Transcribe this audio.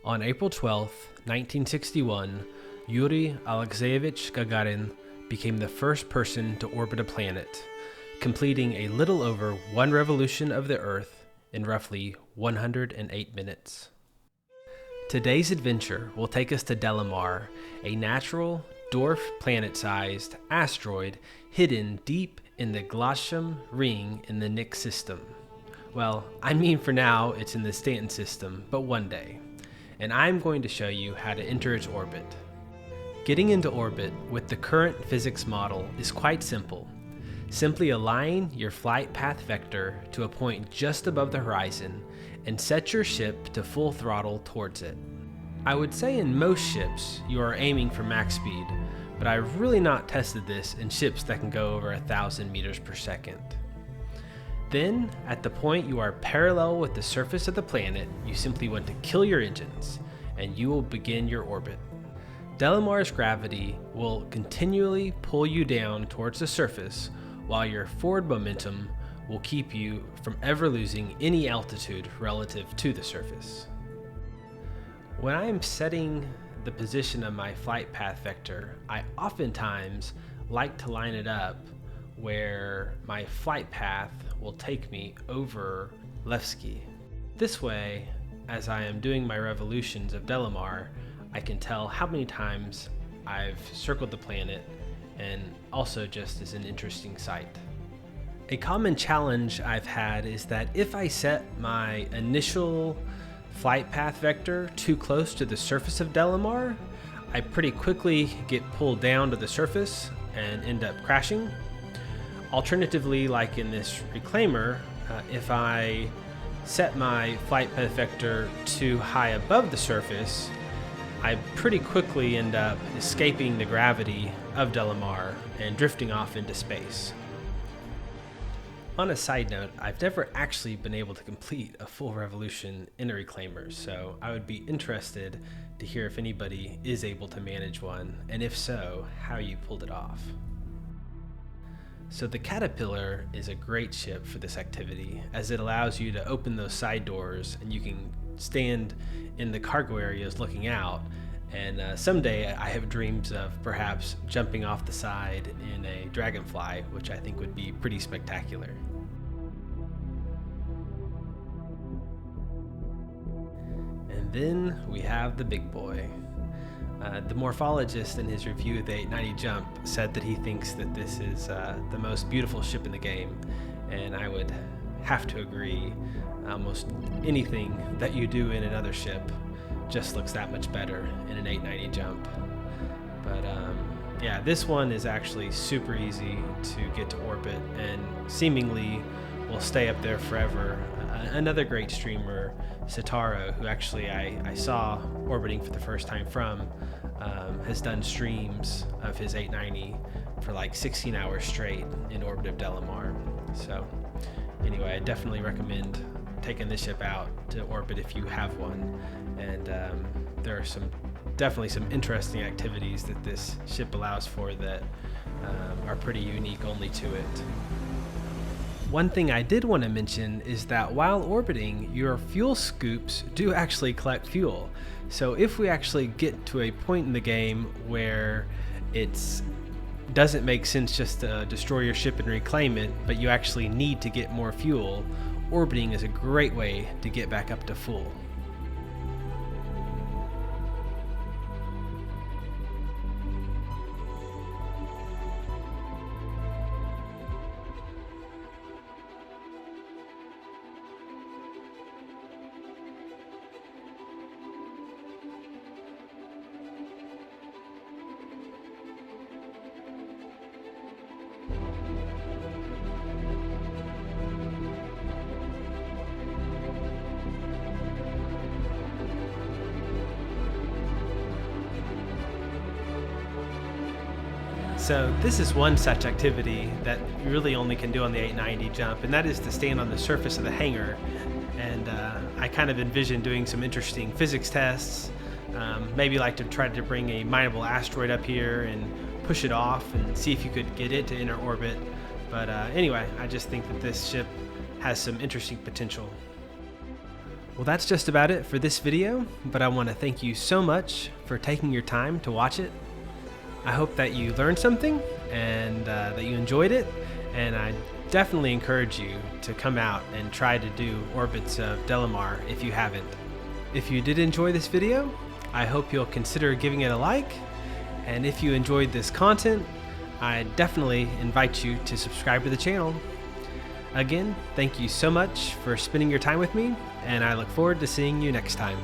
On April 12, 1961, Yuri Alexeyevich Gagarin became the first person to orbit a planet, completing a little over one revolution of the Earth in roughly 108 minutes. Today's adventure will take us to Delamar, a natural, dwarf planet-sized asteroid hidden deep in the Glacium ring in the Nix system. Well, I mean for now it's in the Stanton system, but one day. And I'm going to show you how to enter its orbit. Getting into orbit with the current physics model is quite simple. Simply align your flight path vector to a point just above the horizon and set your ship to full throttle towards it. I would say in most ships you are aiming for max speed, but I've really not tested this in ships that can go over 1,000 meters per second. Then, at the point you are parallel with the surface of the planet, you simply want to kill your engines, and you will begin your orbit. Delamar's gravity will continually pull you down towards the surface, while your forward momentum will keep you from ever losing any altitude relative to the surface. When I am setting the position of my flight path vector, I oftentimes like to line it up where my flight path will take me over Levski. This way, as I am doing my revolutions of Delamar, I can tell how many times I've circled the planet, and also just as an interesting sight. A common challenge I've had is that if I set my initial flight path vector too close to the surface of Delamar, I pretty quickly get pulled down to the surface and end up crashing. Alternatively, like in this reclaimer, if I set my flight path vector too high above the surface, I pretty quickly end up escaping the gravity of Delamar and drifting off into space. On a side note, I've never actually been able to complete a full revolution in a reclaimer, so I would be interested to hear if anybody is able to manage one, and if so, how you pulled it off. So the Caterpillar is a great ship for this activity, as it allows you to open those side doors and you can stand in the cargo areas looking out, and someday I have dreams of perhaps jumping off the side in a Dragonfly, which I think would be pretty spectacular. And then we have the big boy. The morphologist in his review of the 890 jump said that he thinks that this is the most beautiful ship in the game, and I would have to agree. Almost anything that you do in another ship just looks that much better in an 890 jump. But yeah, this one is actually super easy to get to orbit and seemingly will stay up there forever. Another great streamer, Sitaro, who actually I saw orbiting for the first time from, has done streams of his 890 for like 16 hours straight in orbit of Delamar. So anyway, I definitely recommend taking this ship out to orbit if you have one, and there are definitely some interesting activities that this ship allows for that are pretty unique only to it. One thing I did want to mention is that while orbiting, your fuel scoops do actually collect fuel. So if we actually get to a point in the game where it doesn't make sense just to destroy your ship and reclaim it, but you actually need to get more fuel, orbiting is a great way to get back up to full. So this is one such activity that you really only can do on the 890 jump, and that is to stand on the surface of the hangar. And I kind of envision doing some interesting physics tests, maybe like to try to bring a mineable asteroid up here and push it off and see if you could get it to enter orbit. But anyway, I just think that this ship has some interesting potential. Well, that's just about it for this video, but I want to thank you so much for taking your time to watch it. I hope that you learned something and that you enjoyed it, and I definitely encourage you to come out and try to do Orbits of Delamar if you haven't. If you did enjoy this video, I hope you'll consider giving it a like, and if you enjoyed this content, I definitely invite you to subscribe to the channel. Again, thank you so much for spending your time with me, and I look forward to seeing you next time.